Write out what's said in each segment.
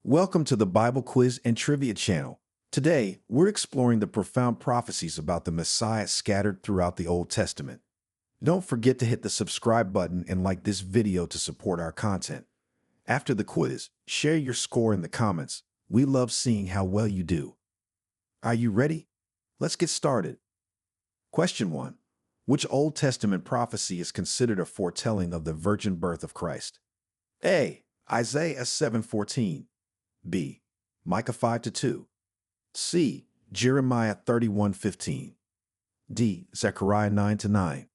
Welcome to the Bible Quiz and Trivia channel. Today, we're exploring the profound prophecies about the Messiah scattered throughout the Old Testament. Don't forget to hit the subscribe button and like this video to support our content. After the quiz, share your score in the comments. We love seeing how well you do. Are you ready? Let's get started. Question 1. Which Old Testament prophecy is considered a foretelling of the virgin birth of Christ? A. Isaiah 7:14. B. Micah 5:2. C. Jeremiah 31:15. D. Zechariah 9:9.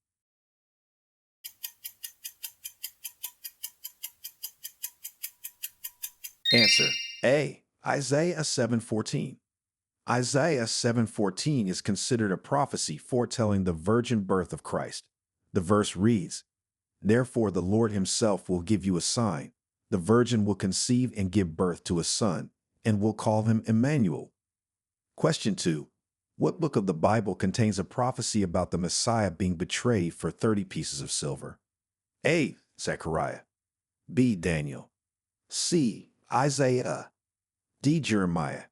Answer A. Isaiah 7:14. Isaiah 7:14 is considered a prophecy foretelling the virgin birth of Christ. The verse reads, "Therefore the Lord himself will give you a sign. The virgin will conceive and give birth to a son, and will call him Emmanuel." Question 2. What book of the Bible contains a prophecy about the Messiah being betrayed for 30 pieces of silver? A. Zechariah. B. Daniel. C. Isaiah. D. Jeremiah.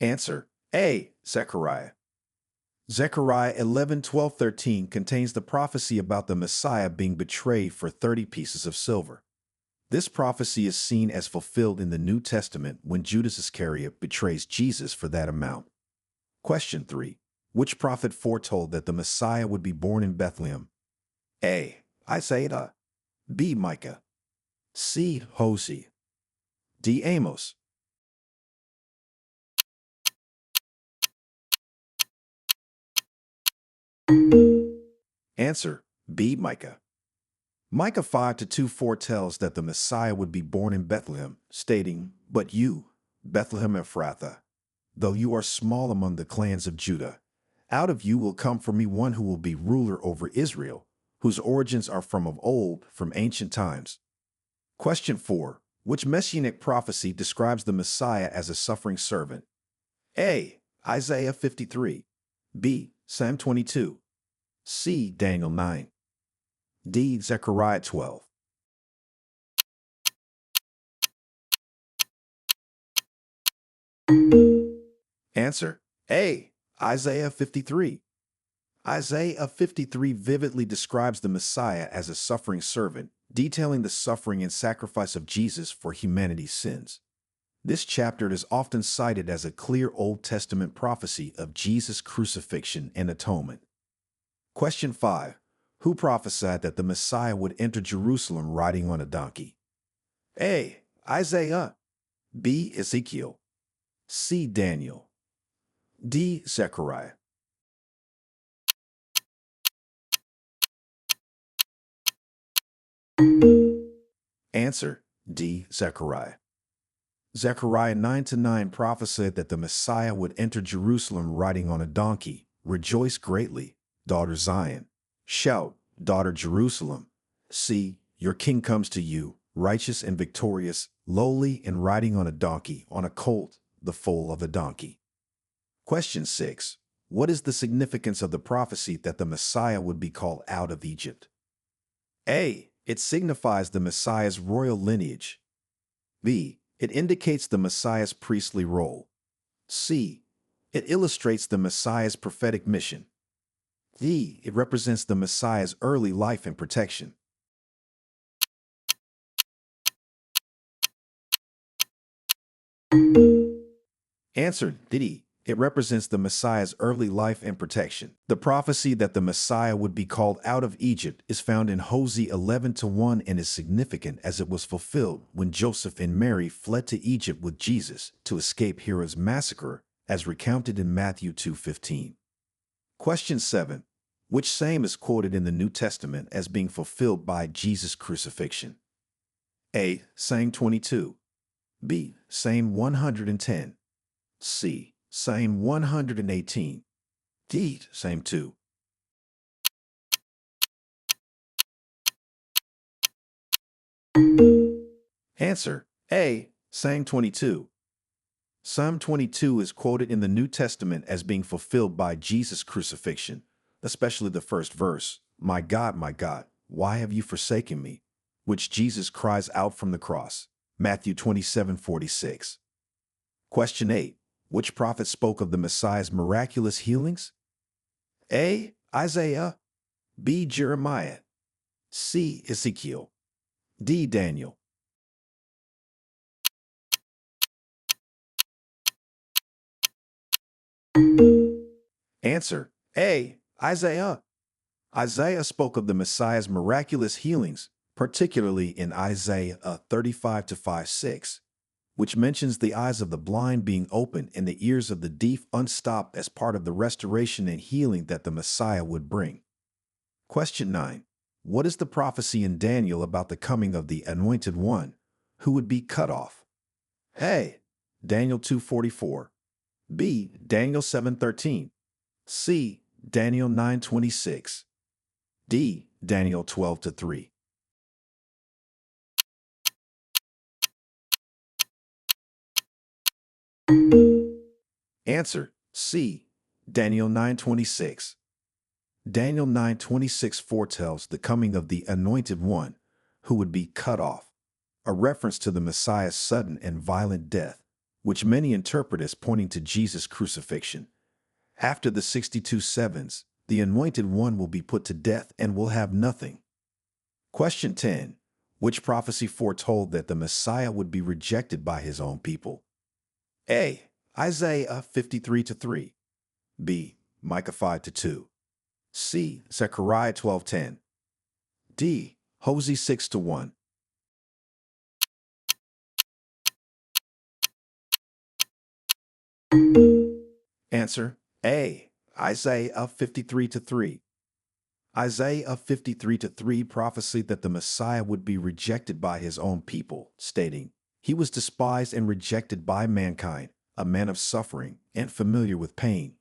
Answer A. Zechariah. Zechariah 11:12-13 contains the prophecy about the Messiah being betrayed for 30 pieces of silver. This prophecy is seen as fulfilled in the New Testament when Judas Iscariot betrays Jesus for that amount. Question 3. Which prophet foretold that the Messiah would be born in Bethlehem? A. Isaiah. B. Micah. C. Hosea. D. Amos. Answer B. Micah. Micah 5:2 foretells that the Messiah would be born in Bethlehem, stating, "But you, Bethlehem Ephrathah, though you are small among the clans of Judah, out of you will come for me one who will be ruler over Israel, whose origins are from of old, from ancient times." Question 4. Which Messianic prophecy describes the Messiah as a suffering servant? A. Isaiah 53. B. Psalm 22. C. Daniel 9. D. Zechariah 12. Answer A. Isaiah 53. Isaiah 53 vividly describes the Messiah as a suffering servant, detailing the suffering and sacrifice of Jesus for humanity's sins. This chapter is often cited as a clear Old Testament prophecy of Jesus' crucifixion and atonement. Question 5. Who prophesied that the Messiah would enter Jerusalem riding on a donkey? A. Isaiah. B. Ezekiel. C. Daniel. D. Zechariah. Answer D. Zechariah. Zechariah 9:9 prophesied that the Messiah would enter Jerusalem riding on a donkey. "Rejoice greatly, daughter Zion. Shout, daughter Jerusalem. See, your king comes to you, righteous and victorious, lowly and riding on a donkey, on a colt, the foal of a donkey." Question 6. What is the significance of the prophecy that the Messiah would be called out of Egypt? A. It signifies the Messiah's royal lineage. B. It indicates the Messiah's priestly role. C. It illustrates the Messiah's prophetic mission. D. It represents the Messiah's early life and protection. Answer D. It represents the Messiah's early life and protection. The prophecy that the Messiah would be called out of Egypt is found in Hosea 11:1 and is significant as it was fulfilled when Joseph and Mary fled to Egypt with Jesus to escape Herod's massacre, as recounted in Matthew 2:15. Question 7. Which same is quoted in the New Testament as being fulfilled by Jesus' crucifixion? A. Psalm 22. B. Psalm 110. C. Psalm 118. D. Psalm 2. Answer A. Psalm 22. Psalm 22 is quoted in the New Testament as being fulfilled by Jesus' crucifixion, especially the first verse, my God, why have you forsaken me?" which Jesus cries out from the cross. Matthew 27:46. Question 8. Which prophet spoke of the Messiah's miraculous healings? A. Isaiah. B. Jeremiah. C. Ezekiel. D. Daniel. Answer: A. Isaiah. Isaiah spoke of the Messiah's miraculous healings, particularly in Isaiah 35-5-6, which mentions the eyes of the blind being opened and the ears of the deaf unstopped as part of the restoration and healing that the Messiah would bring. Question 9. What is the prophecy in Daniel about the coming of the Anointed One, who would be cut off? A. Daniel 2:44. B. Daniel 7:13. C. Daniel 9:26. D. Daniel 12-3. Answer: C. Daniel 9:26. Daniel 9:26 foretells the coming of the Anointed One, who would be cut off, a reference to the Messiah's sudden and violent death, which many interpret as pointing to Jesus' crucifixion. After the 62 sevens, the Anointed One will be put to death and will have nothing. Question 10. Which prophecy foretold that the Messiah would be rejected by his own people? A. Isaiah 53-3. B. Micah 5-2. C. Zechariah 12:10. D. Hosea 6-1. Answer: A. Isaiah 53-3. Isaiah 53-3 prophesied that the Messiah would be rejected by his own people, stating, "He was despised and rejected by mankind, a man of suffering and familiar with pain.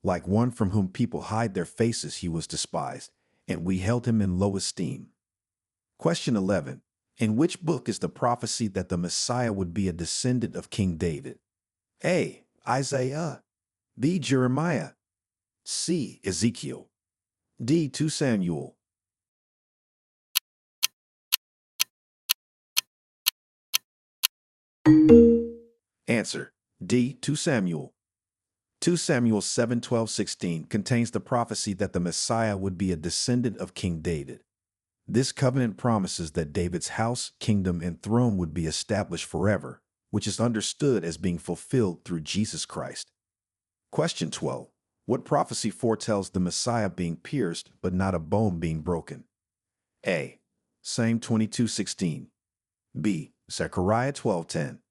Like one from whom people hide their faces, he was despised, and we held him in low esteem." Question 11. In which book is the prophecy that the Messiah would be a descendant of King David? A. Isaiah. B. Jeremiah. C. Ezekiel. D. 2 Samuel. Answer: D. 2 Samuel. 2 Samuel 7:12-16 contains the prophecy that the Messiah would be a descendant of King David. This covenant promises that David's house, kingdom, and throne would be established forever, which is understood as being fulfilled through Jesus Christ. Question 12. What prophecy foretells the Messiah being pierced but not a bone being broken? A. Psalm 22:16. B. Zechariah 12:10.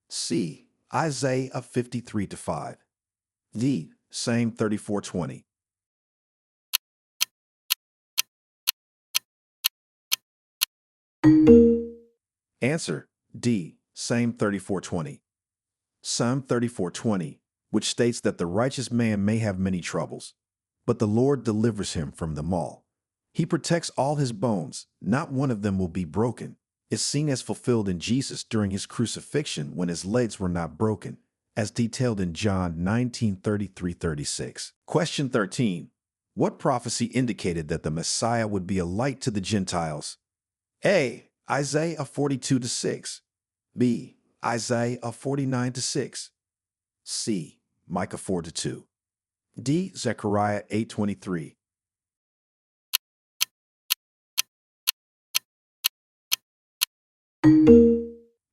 C. Isaiah 53-5. D. Psalm 34:20. Answer: D. Psalm 34:20. Psalm 34:20, which states that the righteous man may have many troubles, but the Lord delivers him from them all. He protects all his bones, not one of them will be broken, is seen as fulfilled in Jesus during his crucifixion when his legs were not broken, as detailed in John 19:33-36. Question 13. What prophecy indicated that the Messiah would be a light to the Gentiles? A. Isaiah 42-6. B. Isaiah 49-6. C. Micah 4-2. D. Zechariah 8:23.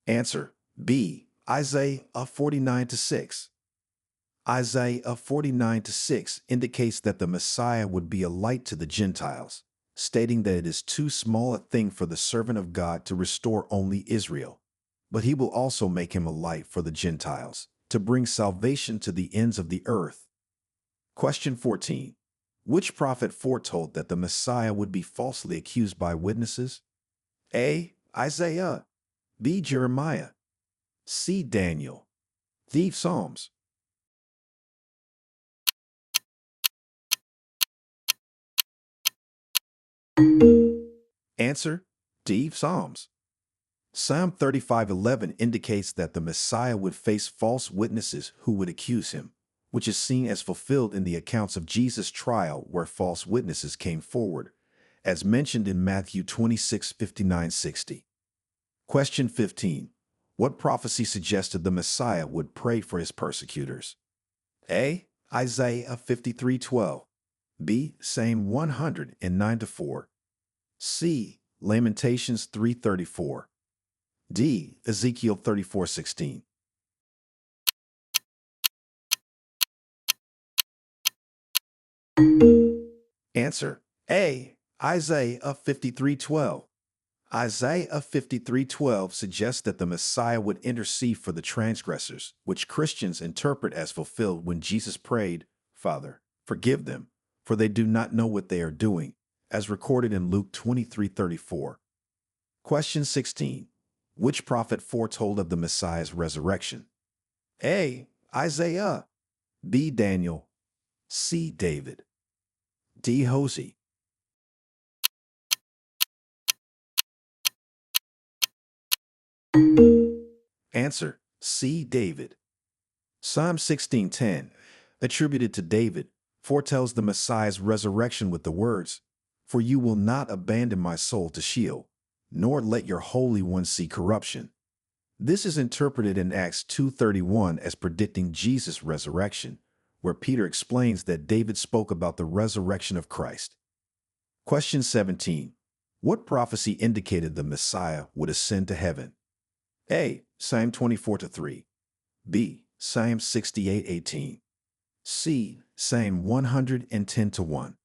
Answer: B. Isaiah 49-6. Isaiah 49-6 indicates that the Messiah would be a light to the Gentiles, stating that it is too small a thing for the servant of God to restore only Israel, but he will also make him a light for the Gentiles, to bring salvation to the ends of the earth. Question 14. Which prophet foretold that the Messiah would be falsely accused by witnesses? A. Isaiah. B. Jeremiah. C. Daniel. D. Psalms. Answer: D. Psalms. Psalm 35:11 indicates that the Messiah would face false witnesses who would accuse him, which is seen as fulfilled in the accounts of Jesus' trial where false witnesses came forward, as mentioned in Matthew 26:59-60. Question 15. What prophecy suggested the Messiah would pray for his persecutors? A. Isaiah 53:12. B. Psalm 109-4. C. Lamentations 3:34. D. Ezekiel 34:16. Answer A. Isaiah 53:12. Isaiah 53:12 suggests that the Messiah would intercede for the transgressors, which Christians interpret as fulfilled when Jesus prayed, "Father, forgive them, for they do not know what they are doing," as recorded in Luke 23:34. Question 16. Which prophet foretold of the Messiah's resurrection? A. Isaiah. B. Daniel. C. David. D. Hosea. Answer C. David. Psalm 16:10, attributed to David, foretells the Messiah's resurrection with the words, "For you will not abandon my soul to Sheol, nor let your Holy One see corruption." This is interpreted in Acts 2:31 as predicting Jesus' resurrection, where Peter explains that David spoke about the resurrection of Christ. Question 17. What prophecy indicated the Messiah would ascend to heaven? A. Psalm 24:3. B. Psalm 68:18. C. Psalm 110:1.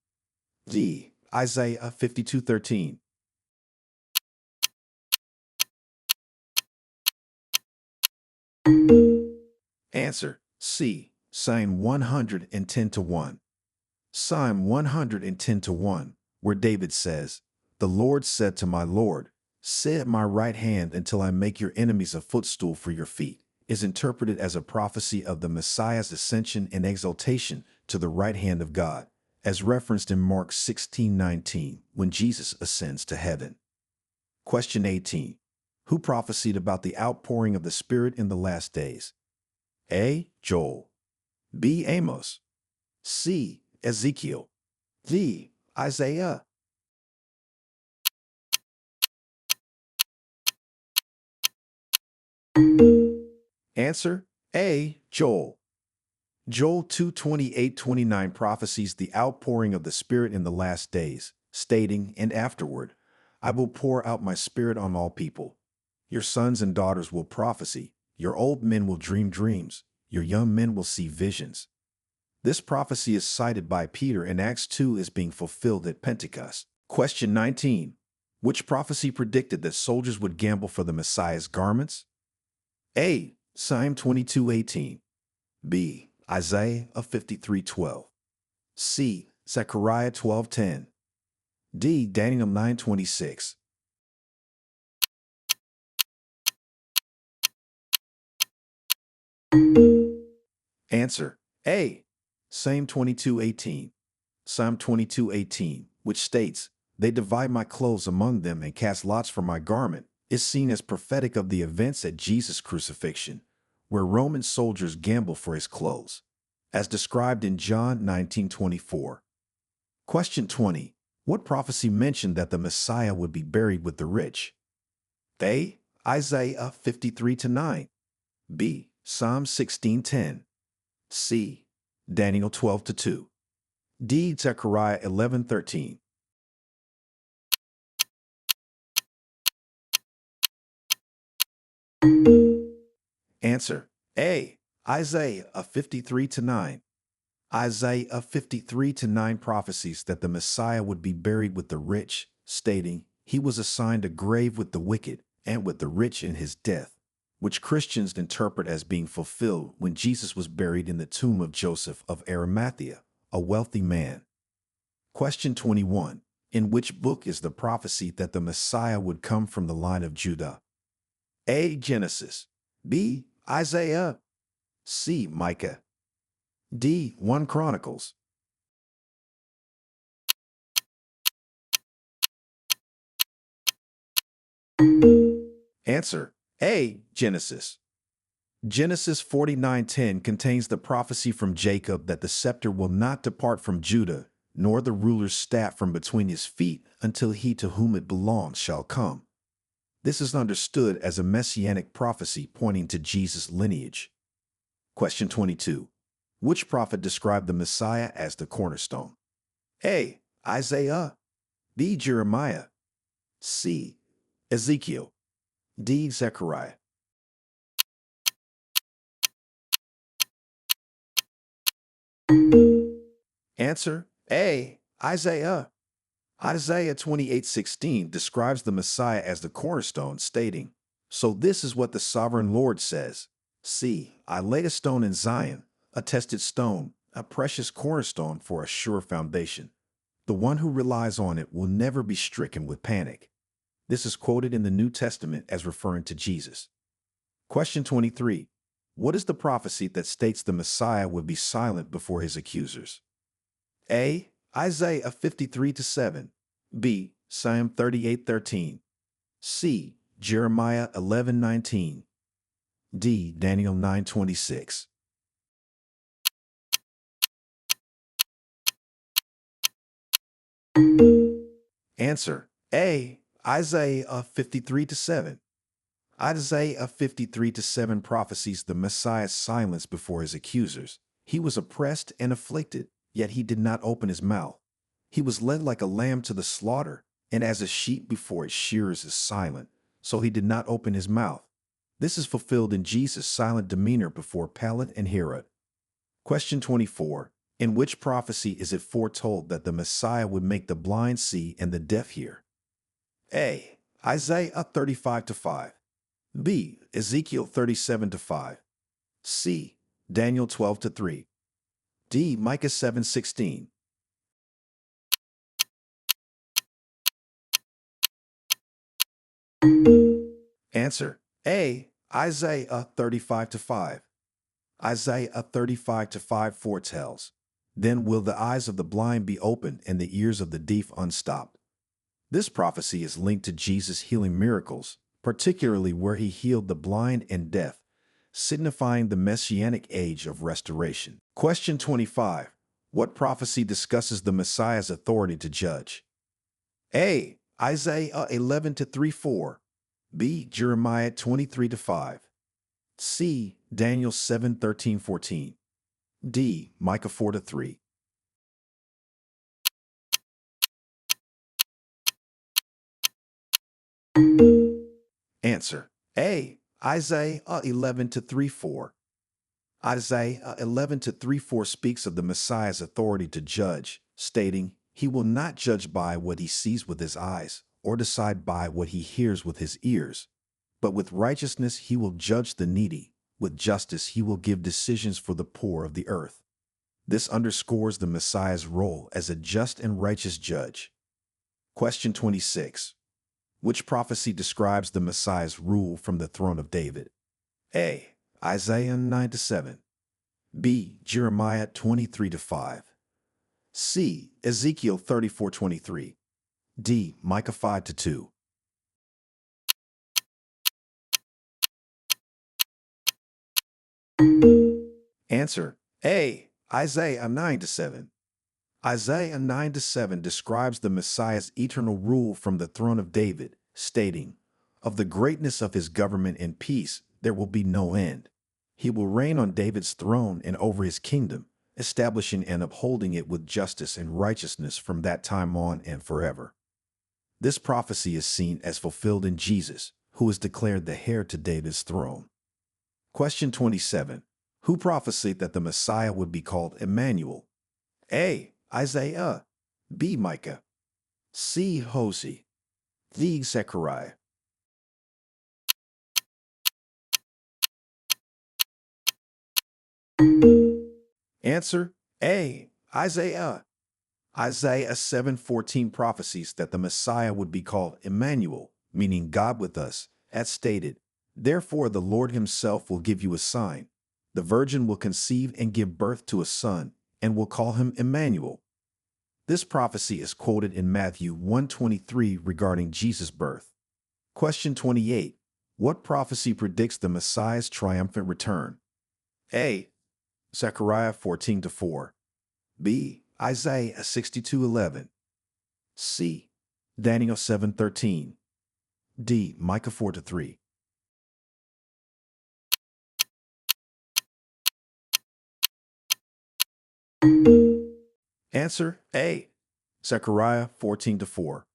D. Isaiah 52:13. Answer C. Psalm 110:1. Psalm 110:1, where David says, "The Lord said to my Lord, sit at my right hand until I make your enemies a footstool for your feet," is interpreted as a prophecy of the Messiah's ascension and exaltation to the right hand of God, as referenced in Mark 16:19, when Jesus ascends to heaven. Question 18. Who prophesied about the outpouring of the Spirit in the last days? A. Joel. B. Amos. C. Ezekiel. D. Isaiah. Answer A. Joel. Joel 2:28-29 prophesies the outpouring of the Spirit in the last days, stating, "And afterward, I will pour out my Spirit on all people. Your sons and daughters will prophesy, your old men will dream dreams, your young men will see visions." This prophecy is cited by Peter in Acts 2 as being fulfilled at Pentecost. Question 19. Which prophecy predicted that soldiers would gamble for the Messiah's garments? A. Psalm 22:18. B. Isaiah 53:12. C. Zechariah 12:10. D. Daniel 9:26. Answer A. Psalm 22:18. Psalm 22:18, which states, "They divide my clothes among them and cast lots for my garment," is seen as prophetic of the events at Jesus' crucifixion, where Roman soldiers gamble for his clothes, as described in John 19:24. Question 20. What prophecy mentioned that the Messiah would be buried with the rich? A. Isaiah 53:9. B. Psalm 16:10. C. Daniel 12:2. D. Zechariah 11:13. Answer A. Isaiah 53:9. Isaiah 53:9 prophecies that the Messiah would be buried with the rich, stating, "He was assigned a grave with the wicked and with the rich in his death," which Christians interpret as being fulfilled when Jesus was buried in the tomb of Joseph of Arimathea, a wealthy man. Question 21. In which book is the prophecy that the Messiah would come from the line of Judah? A. Genesis. B. Isaiah. C. Micah. D. 1 Chronicles. Answer A. Genesis. Genesis 49:10 contains the prophecy from Jacob that the scepter will not depart from Judah, nor the ruler's staff from between his feet, until he to whom it belongs shall come. This is understood as a messianic prophecy pointing to Jesus' lineage. Question 22. Which prophet described the Messiah as the cornerstone? A. Isaiah. B. Jeremiah. C. Ezekiel. D. Zechariah. Answer A. Isaiah. Isaiah 28:16 describes the Messiah as the cornerstone, stating, "So this is what the sovereign Lord says. See, I laid a stone in Zion, a tested stone, a precious cornerstone for a sure foundation. The one who relies on it will never be stricken with panic." This is quoted in the New Testament as referring to Jesus. Question 23. What is the prophecy that states the Messiah would be silent before his accusers? A. Isaiah 53:7. B. Psalm 38:13. C. Jeremiah 11:19. D. Daniel 9:26. Answer A. Isaiah 53:7. Isaiah 53:7 prophesies the Messiah's silence before his accusers. He was oppressed and afflicted, yet he did not open his mouth. He was led like a lamb to the slaughter, and as a sheep before its shearers is silent, so he did not open his mouth. This is fulfilled in Jesus' silent demeanor before Pilate and Herod. Question 24. In which prophecy is it foretold that the Messiah would make the blind see and the deaf hear? A. Isaiah 35:5. B. Ezekiel 37:5. C. Daniel 12:3. D. Micah 7:16. Answer A. Isaiah 35:5. Isaiah 35:5 foretells, "Then will the eyes of the blind be opened and the ears of the deaf unstopped." This prophecy is linked to Jesus' healing miracles, particularly where he healed the blind and deaf, signifying the Messianic age of restoration. Question 25. What prophecy discusses the Messiah's authority to judge? A. Isaiah 11:3-4. B. Jeremiah 23:5. C. Daniel 7:13-14. D. Micah 4:3. Answer A. Isaiah 11:3-4. Isaiah 11:3-4 speaks of the Messiah's authority to judge, stating, "He will not judge by what he sees with his eyes, or decide by what he hears with his ears. But with righteousness he will judge the needy, with justice he will give decisions for the poor of the earth." This underscores the Messiah's role as a just and righteous judge. Question 26. Which prophecy describes the Messiah's rule from the throne of David? A. Isaiah 9:7. B. Jeremiah 23:5. C. Ezekiel 34:23. D. Micah 5:2. Answer A. Isaiah 9:7. Isaiah 9:7 describes the Messiah's eternal rule from the throne of David, stating, "Of the greatness of his government and peace there will be no end. He will reign on David's throne and over his kingdom, establishing and upholding it with justice and righteousness from that time on and forever." This prophecy is seen as fulfilled in Jesus, who is declared the heir to David's throne. Question 27. Who prophesied that the Messiah would be called Emmanuel? A. Isaiah. B. Micah. C. Hosea. D. Zechariah. Answer A. Isaiah. Isaiah 7:14 prophesies that the Messiah would be called Emmanuel, meaning God with us, as stated, "Therefore the Lord himself will give you a sign. The virgin will conceive and give birth to a son, and will call him Emmanuel." This prophecy is quoted in Matthew 1:23 regarding Jesus' birth. Question 28. What prophecy predicts the Messiah's triumphant return? A. Zechariah 14-4. B. Isaiah 62:11. C. Daniel 7:13. D. Micah 4-3. Answer A. Zechariah 14-4.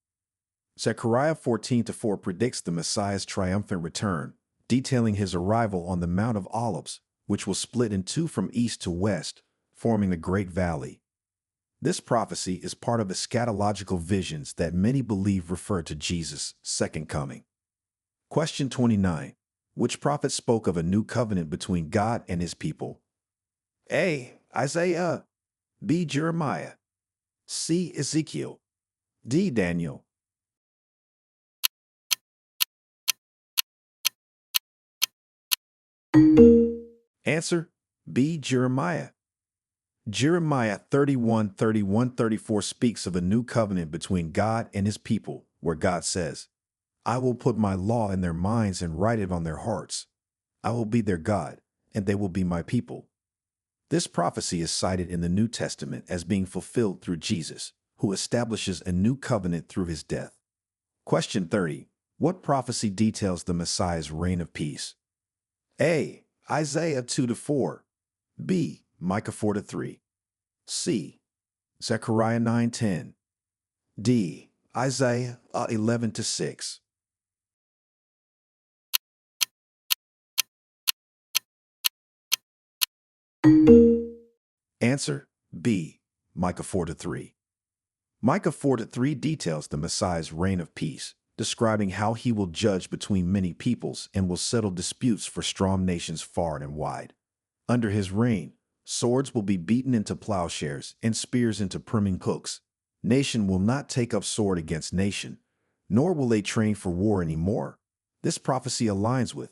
Zechariah 14-4 predicts the Messiah's triumphant return, detailing his arrival on the Mount of Olives, which will split in two from east to west, forming the Great Valley. This prophecy is part of eschatological visions that many believe refer to Jesus' second coming. Question 29. Which prophet spoke of a new covenant between God and his people? A. Isaiah. B. Jeremiah. C. Ezekiel. D. Daniel. Answer B. Jeremiah. Jeremiah 31:31-34 speaks of a new covenant between God and his people, where God says, I will put my law in their minds and write it on their hearts. I will be their God, and they will be my people. This prophecy is cited in the New Testament as being fulfilled through Jesus, who establishes a new covenant through his death. Question 30. What prophecy details the Messiah's reign of peace? A. Isaiah 2-4. B. Micah 4-3. C. Zechariah 9:10. D. Isaiah 11-6. Answer B. Micah 4-3. Micah 4-3 details the Messiah's reign of peace, describing how he will judge between many peoples and will settle disputes for strong nations far and wide. Under his reign, swords will be beaten into plowshares and spears into pruning hooks. Nation will not take up sword against nation, nor will they train for war anymore. This prophecy aligns with